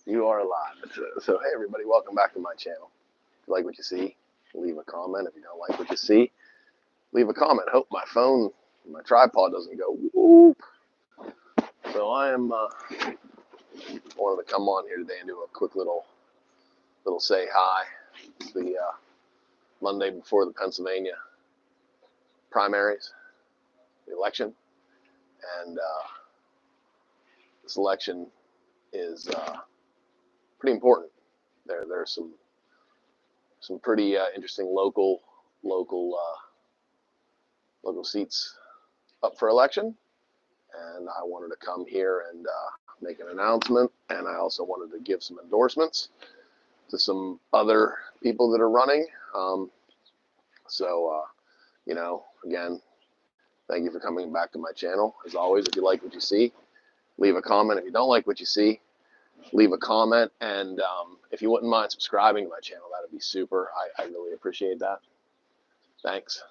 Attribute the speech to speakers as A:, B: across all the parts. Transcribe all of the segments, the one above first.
A: You are live. So, hey, everybody, welcome back to my channel. If you like what you see, leave a comment. If you don't like what you see, leave a comment. Hope my phone, my tripod doesn't go whoop. So I am wanted to come on here today and do a quick little say hi. It's the Monday before the Pennsylvania primaries, the election, and this election is pretty important. There's some pretty interesting local seats up for election, and I wanted to come here and make an announcement, and I also wanted to give some endorsements to some other people that are running. Again, thank you for coming back to my channel. As always, if you like what you see, leave a comment. If you don't like what you see, leave a comment, and if you wouldn't mind subscribing to my channel, that would be super. I really appreciate that. Thanks.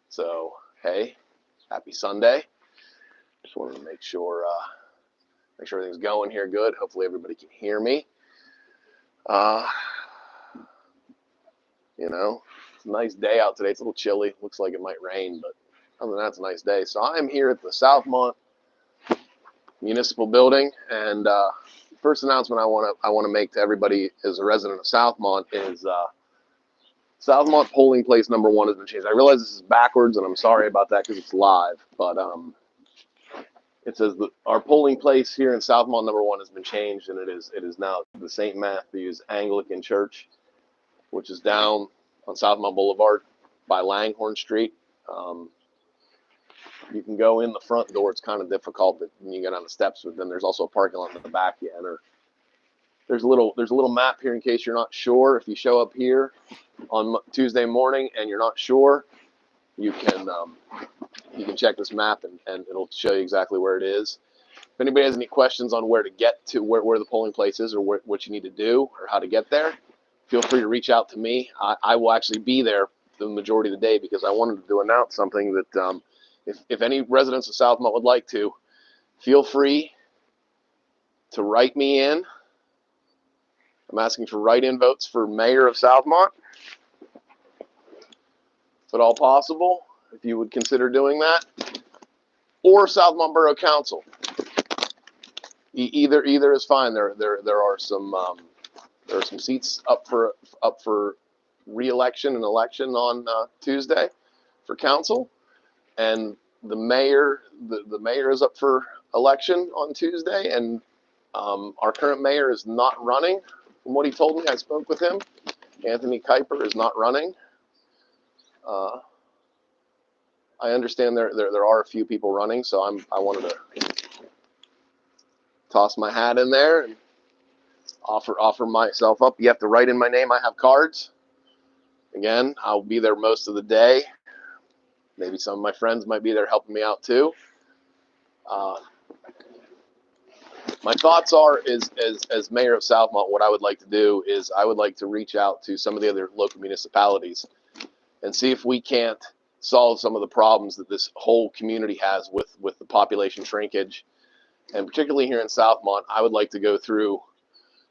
A: So, hey, happy Sunday. Just wanted to make sure everything's going here good. Hopefully everybody can hear me. It's a nice day out today. It's a little chilly. Looks like it might rain, but other than that, it's a nice day. So I'm here at the Southmont Municipal Building, and first announcement I want to make to everybody as a resident of Southmont is Southmont polling place number 1 has been changed. I realize this is backwards, and I'm sorry about that because it's live, but it says that our polling place here in Southmont number 1 has been changed, and it is now the St. Matthew's Anglican Church, which is down on Southmont Boulevard by Langhorne Street. You can go in the front door. It's kind of difficult, but when you get on the steps, but then there's also a parking lot in the back you enter. There's a little map here in case you're not sure. If you show up here on Tuesday morning and you're not sure, you can check this map and it'll show you exactly where it is. If anybody has any questions on where to get to, where the polling place is, or what you need to do, or how to get there, feel free to reach out to me. I will actually be there the majority of the day because I wanted to announce something that if any residents of Southmont would like to, feel free to write me in. I'm asking for write-in votes for mayor of Southmont, if at all possible, if you would consider doing that, or Southmont Borough Council. Either is fine. There are some seats up for re-election and election on Tuesday for council, and the mayor is up for election on Tuesday, and our current mayor is not running. From what he told me, I spoke with him. Anthony Kuiper is not running. I understand there are a few people running, so I wanted to toss my hat in there and offer myself up. You have to write in my name. I have cards. Again, I'll be there most of the day. Maybe some of my friends might be there helping me out too. My thoughts are, as mayor of Southmont, what I would like to do is I would like to reach out to some of the other local municipalities and see if we can't solve some of the problems that this whole community has with the population shrinkage, and particularly here in Southmont. I would like to go through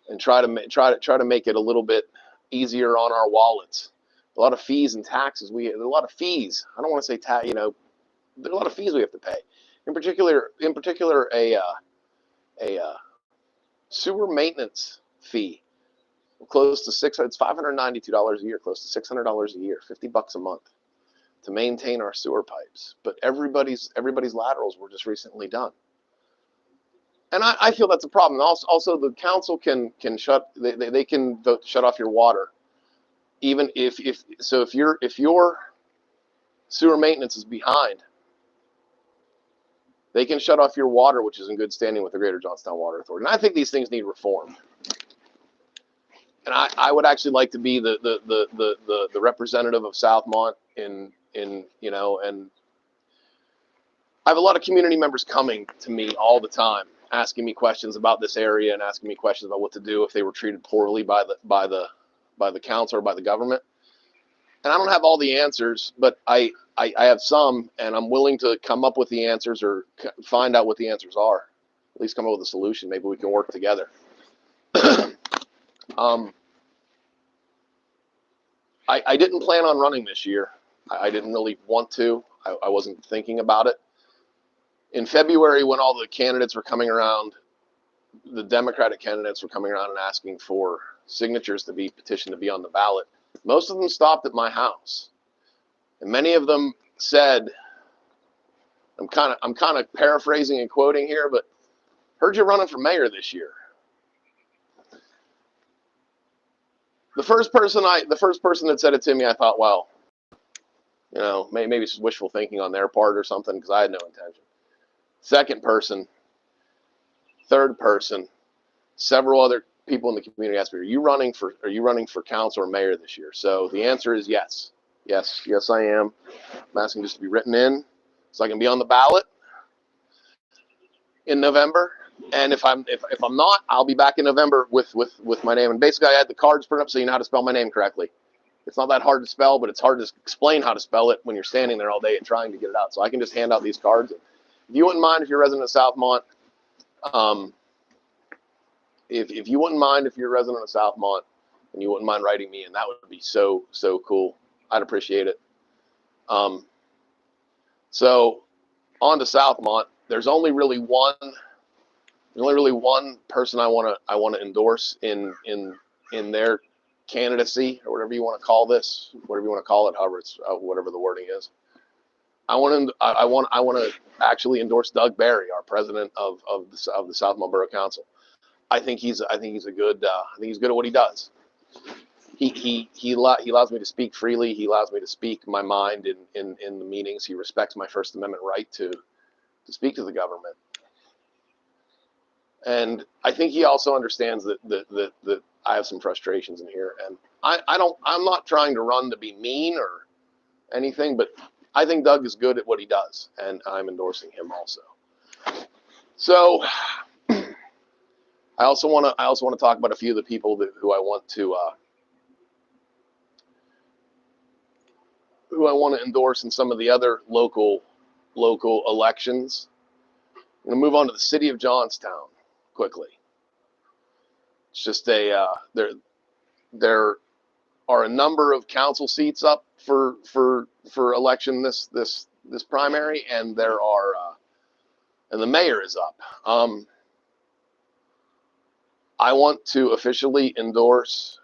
A: and try to make it a little bit easier on our wallets. A lot of fees and taxes. A lot of fees. I don't want to say there's a lot of fees we have to pay. In particular, a sewer maintenance fee, close to it's $592 a year, close to $600 a year, $50 a month to maintain our sewer pipes. But everybody's laterals were just recently done, and I feel that's a problem. Also, the council can they can vote to shut off your water, even if your sewer maintenance is behind. They can shut off your water, which is in good standing with the Greater Johnstown Water Authority. And I think these things need reformed. And I would actually like to be the representative of Southmont and I have a lot of community members coming to me all the time, asking me questions about this area and asking me questions about what to do if they were treated poorly by the council or by the government. And I don't have all the answers, but I have some, and I'm willing to come up with the answers or find out what the answers are. At least come up with a solution. Maybe we can work together. I didn't plan on running this year. I didn't really want to. I wasn't thinking about it. In February, when all the candidates were coming around, the Democratic candidates were coming around and asking for signatures to be petitioned to be on the ballot. Most of them stopped at my house, and many of them said, I'm kind of paraphrasing and quoting here, but heard you're running for mayor this year. The first person that said it to me, I thought, well, you know, maybe it's wishful thinking on their part or something, because I had no intention. Second person, third person, several other people in the community asked me, are you running for council or mayor this year? So the answer is yes. Yes, I am. I'm asking just to be written in so I can be on the ballot in November. And if I'm not, I'll be back in November with my name. And basically I had the cards printed up so you know how to spell my name correctly. It's not that hard to spell, but it's hard to explain how to spell it when you're standing there all day and trying to get it out. So I can just hand out these cards. If you wouldn't mind, if you're a resident of Southmont, if you wouldn't mind, if you're a resident of Southmont and you wouldn't mind writing me in, that would be so cool. I'd appreciate it. So on to Southmont. There's only really one person I want to endorse in their candidacy, or whatever you want to call this, whatever you want to call it, however it's whatever the wording is. I want to actually endorse Doug Barry, our president of the Southmont Borough Council. I think he's good at what he does. He allows me to speak freely. He allows me to speak my mind in the meetings. He respects my First Amendment right to speak to the government. And I think he also understands that I have some frustrations in here. And I'm not trying to run to be mean or anything, but I think Doug is good at what he does, and I'm endorsing him also. So I also want to talk about a few of the people who I want to endorse in some of the other local elections. I'm going to move on to the city of Johnstown quickly. It's just there are a number of council seats up for election this primary, and and the mayor is up. I want to officially endorse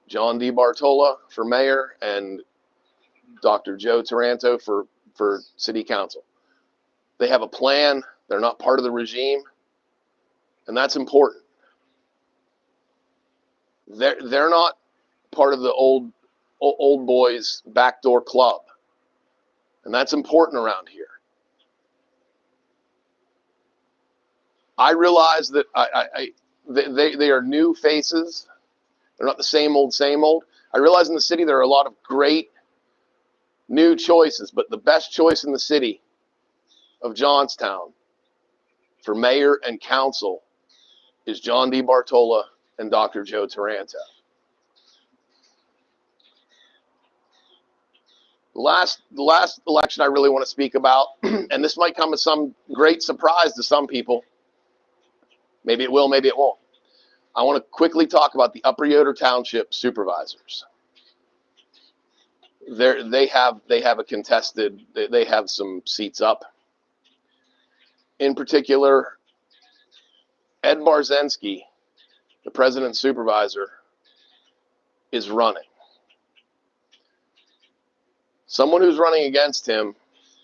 A: John D. Bartola for mayor and Dr. Joe Taranto for city council. They have a plan. They're not part of the regime, and that's important. They're not part of the old boys backdoor club, and that's important around here. I realize that they are new faces. They're not the same old. I realize in the city there are a lot of great new choices, but the best choice in the city of Johnstown for mayor and council is John D. Bartola and Dr. Joe Taranto. The last election I really want to speak about, and this might come as some great surprise to some people. Maybe it will, maybe it won't. I want to quickly talk about the Upper Yoder Township Supervisors. They have a contested. They have some seats up. In particular, Ed Barzensky, the president supervisor, is running. Someone who's running against him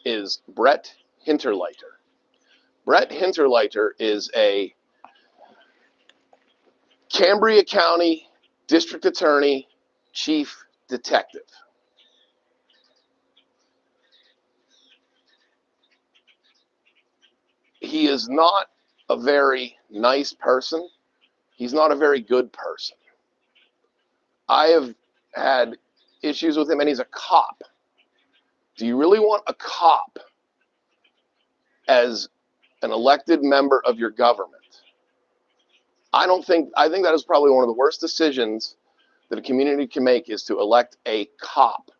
A: is Brett Hinterleiter. Brett Hinterleiter is a Cambria County District Attorney, Chief Detective. He is not a very nice person. He's not a very good person. I have had issues with him, and he's a cop. Do you really want a cop as an elected member of your government? I think that is probably one of the worst decisions that a community can make, is to elect a cop.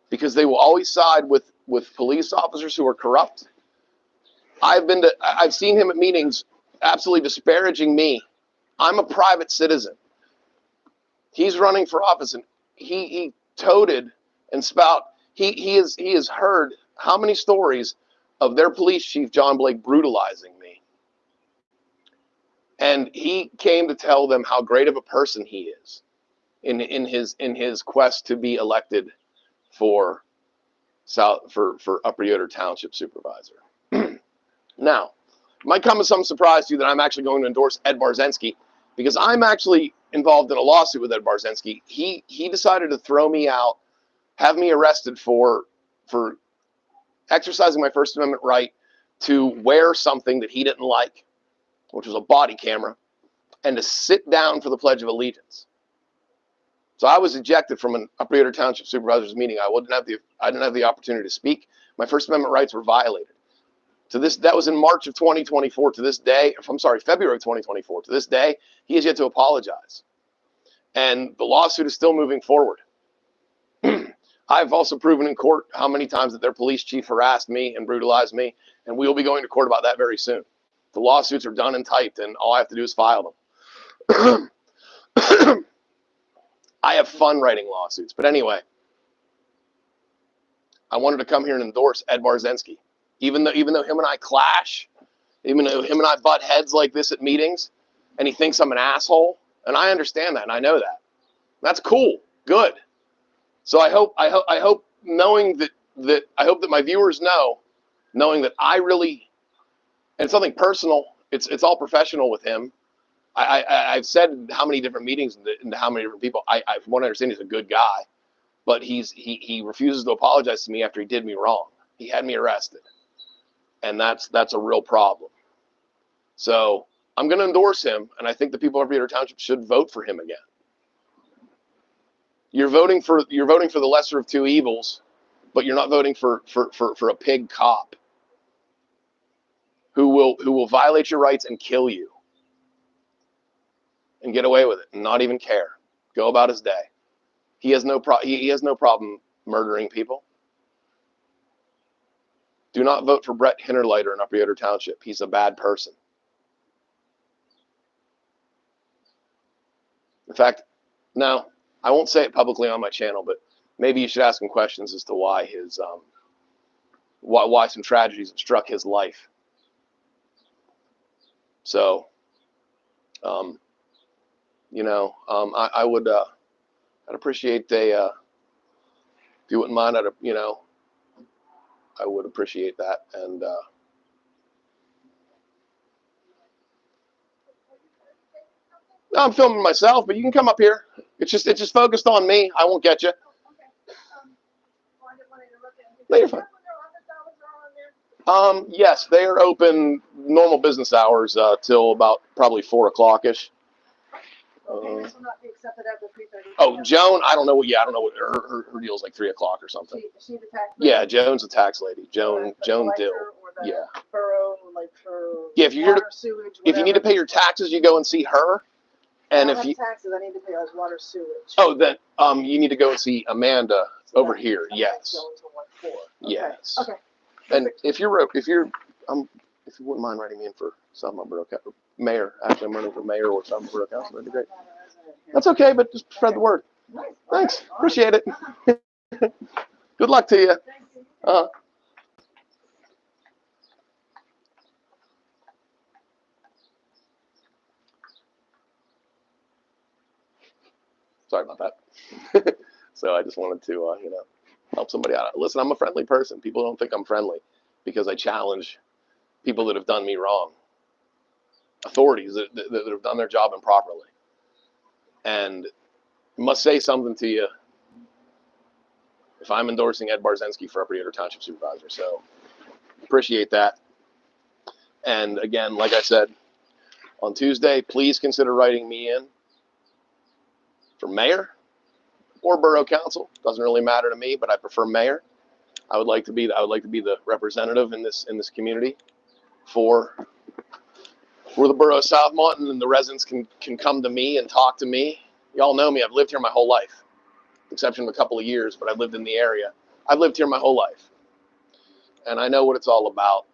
A: Because they will always side with police officers who are corrupt. I've seen him at meetings absolutely disparaging me. I'm a private citizen. He's running for office, and he toted and he has heard how many stories of their police chief John Blake brutalizing me, and he came to tell them how great of a person he is in his quest to be elected for Upper Yoder Township Supervisor. Now, it might come as some surprise to you that I'm actually going to endorse Ed Barzensky, because I'm actually involved in a lawsuit with Ed Barzensky. He decided to throw me out, have me arrested for exercising my First Amendment right to wear something that he didn't like, which was a body camera, and to sit down for the Pledge of Allegiance. So I was ejected from an Upper Yoder Township Supervisors meeting. I didn't have the opportunity to speak. My First Amendment rights were violated. That was in March of 2024. To this day, I'm sorry, February of 2024. To this day, he has yet to apologize, and the lawsuit is still moving forward. I've also proven in court how many times that their police chief harassed me and brutalized me, and we will be going to court about that very soon. The lawsuits are done and typed, and all I have to do is file them. I have fun writing lawsuits, but anyway, I wanted to come here and endorse Ed Barzensky. Even though him and I clash, even though him and I butt heads like this at meetings, and he thinks I'm an asshole, and I understand that, and I know that. That's cool, good. So I hope knowing that I hope that my viewers know, knowing that I really, and it's nothing personal, it's all professional with him. I've said how many different meetings and how many different people. I want to understand he's a good guy, but he refuses to apologize to me after he did me wrong. He had me arrested, and that's a real problem. So I'm going to endorse him, and I think the people of Yoder Township should vote for him again. You're voting for the lesser of two evils, but you're not voting for a pig cop who will violate your rights and kill you and get away with it and not even care. Go about his day. He has no problem murdering people. Do not vote for Brett Hinterleiter in Upper Yoder Township. He's a bad person. In fact, now I won't say it publicly on my channel, but maybe you should ask him questions as to why why some tragedies have struck his life. So, I would I'd appreciate if you wouldn't mind, I would appreciate that. And I'm filming myself, but you can come up here. It's just focused on me. I won't get you. No, you're fine. Yes, they are open normal business hours till about probably 4 o'clock-ish. Okay, this will not be accepted after 3:30. Oh, Joan, I don't know what her deal's like 3 o'clock or something. She the tax lady? Yeah, Joan's a tax lady. Joan Dill. Yeah. Borough, like for water, sewage, if you need to pay your taxes, you go and see her. And if you taxes, I need to pay like water, sewage. Oh, then you need to go and see Amanda over here. Yes. Okay. Yes. Okay. And if you wouldn't mind writing me in for Southmont Borough Mayor, actually I'm running for Mayor or Southmont Borough Council, that'd be great. That's okay, but just spread the word. Thanks, appreciate it. Good luck to you. Sorry about that. So I just wanted to, help somebody out. Listen, I'm a friendly person. People don't think I'm friendly because I challenge people that have done me wrong, authorities that have done their job improperly. And must say something to you if I'm endorsing Ed Barzensky for Upper Yoder Township Supervisor. So appreciate that. And again, like I said, on Tuesday, please consider writing me in for mayor or borough council. Doesn't really matter to me, but I prefer mayor. I would like to be the representative in this community for the borough of Southmont, and the residents can come to me and talk to me. Y'all know me. I've lived here my whole life, with the exception of a couple of years, but I've lived in the area. I've lived here my whole life, and I know what it's all about.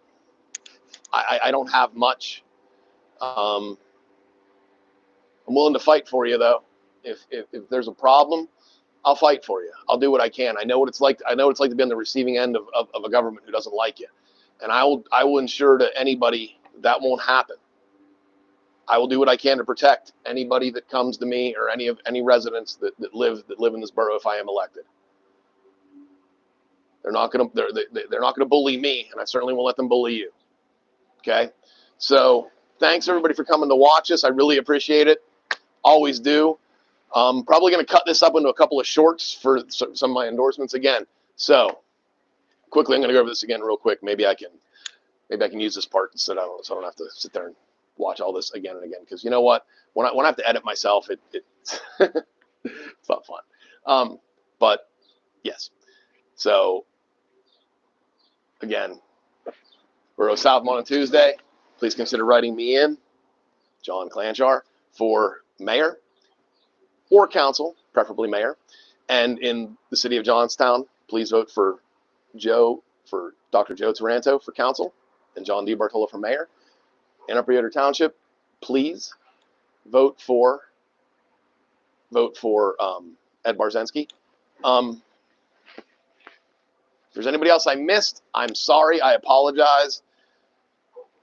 A: I don't have much. I'm willing to fight for you, though. If there's a problem, I'll fight for you. I'll do what I can. I know what it's like. I know what it's like to be on the receiving end of a government who doesn't like you, and I will ensure to anybody that won't happen. I will do what I can to protect anybody that comes to me or any residents that live in this borough if I am elected. They're not gonna bully me, and I certainly won't let them bully you. Okay, so thanks everybody for coming to watch us. I really appreciate it. Always do. Probably going to cut this up into a couple of shorts for some of my endorsements again. So quickly, I'm going to go over this again real quick. Maybe I can use this part so I don't have to sit there and watch all this again and again. Because you know what? When I have to edit myself, it's not fun. But yes. So again, Borough Southmont on Tuesday. Please consider writing me in, John Klanch, for mayor or council, preferably mayor. And in the city of Johnstown, please vote for Dr. Joe Taranto for council and John D. Bartola for mayor. In Upper Yoder Township, please vote for Ed Barzensky. If there's anybody else I missed, I'm sorry. I apologize.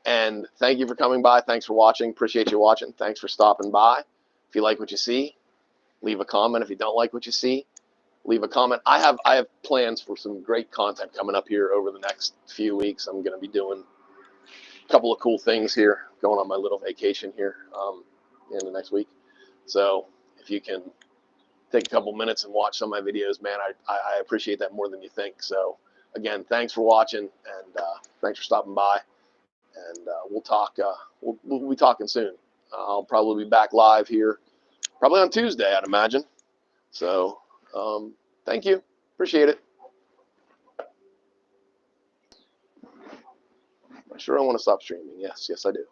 A: And thank you for coming by. Thanks for watching. Appreciate you watching. Thanks for stopping by. If you like what you see, leave a comment. If you don't like what you see, leave a comment. I have plans for some great content coming up here over the next few weeks. I'm going to be doing a couple of cool things here, going on my little vacation here in the next week. So if you can take a couple minutes and watch some of my videos, man, I appreciate that more than you think. So again, thanks for watching, and thanks for stopping by. And we'll talk. We'll be talking soon. I'll probably be back live here, probably on Tuesday, I'd imagine. So thank you. Appreciate it. I sure don't want to stop streaming. Yes, I do.